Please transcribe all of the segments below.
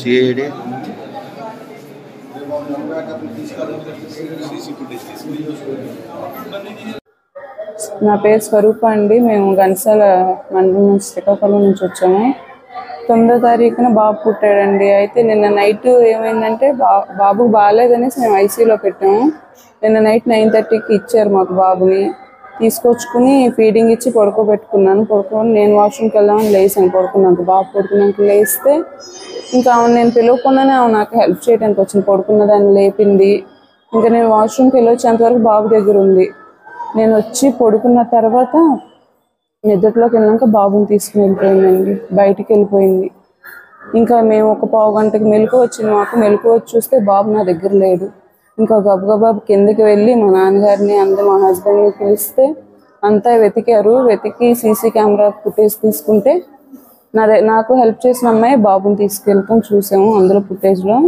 CID నా పేరు స్వరూప అండి. మేము గన్సాల మండలం నుంచి శ్రీకాకుళం నుంచి వచ్చాము. 9వ తారీఖున బాబు పుట్టాడండి. అయితే నిన్న నైట్ ఏమైందంటే బాబుకు బాగాలేదనేసి మేము ఐసీయూలో పెట్టాము. నిన్న నైట్ 9:30కి ఇచ్చారు మాకు బాబుని. తీసుకొచ్చుకుని ఫీడింగ్ ఇచ్చి పడుకోబెట్టుకున్నాను. నేను వాష్రూమ్కి వెళ్దామని లేసాను. పడుకున్నాక బాబు పడుకున్నాక లేస్తే ఇంకా ఆమె నేను పిలవకుండానే ఆమె నాకు హెల్ప్ చేయడానికి వచ్చింది. పడుకున్న దాన్ని లేపింది. ఇంకా నేను వాష్రూమ్కి వెళ్ళొచ్చేంతవరకు బాబు దగ్గర ఉంది. నేను వచ్చి పడుకున్న తర్వాత నిద్రలోకి వెళ్ళాక బాబుని తీసుకుని వెళ్ళిపోయిందండి. బయటికి వెళ్ళిపోయింది. ఇంకా మేము ఒక పావు గంటకి మెలకు వచ్చింది. మాకు మెలకు వచ్చి చూస్తే బాబు నా దగ్గర లేదు. ఇంకా గబగబా కిందకి వెళ్ళి మా నాన్నగారిని మా హస్బెండ్ని పిలిస్తే అంతా వెతికారు. వెతికి సీసీ కెమెరా ఫుటేజ్ తీసుకుంటే నాకు హెల్ప్ చేసిన అమ్మాయి బాబుని తీసుకెళ్తాం చూసాము. అందులో ఫుటేజ్లో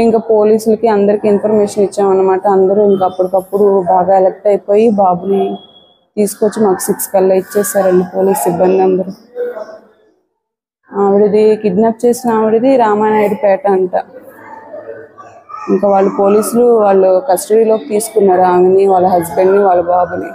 ఇంకా పోలీసులకి అందరికి ఇన్ఫర్మేషన్ ఇచ్చామన్నమాట. అందరూ ఇంకా అప్పటికప్పుడు బాగా అలర్ట్ అయిపోయి బాబుని తీసుకొచ్చి మాకు 6 కల్లా ఇచ్చేసారండి పోలీస్ సిబ్బంది అందరూ. ఆవిడది కిడ్నాప్ చేసిన ఆవిడది రామానాయుడుపేట అంట. ఇంకా పోలీసులు వాళ్ళు కస్టడీలోకి తీసుకున్నారు ఆమెని, వాళ్ళ హస్బెండ్ని, వాళ్ళ బాబుని.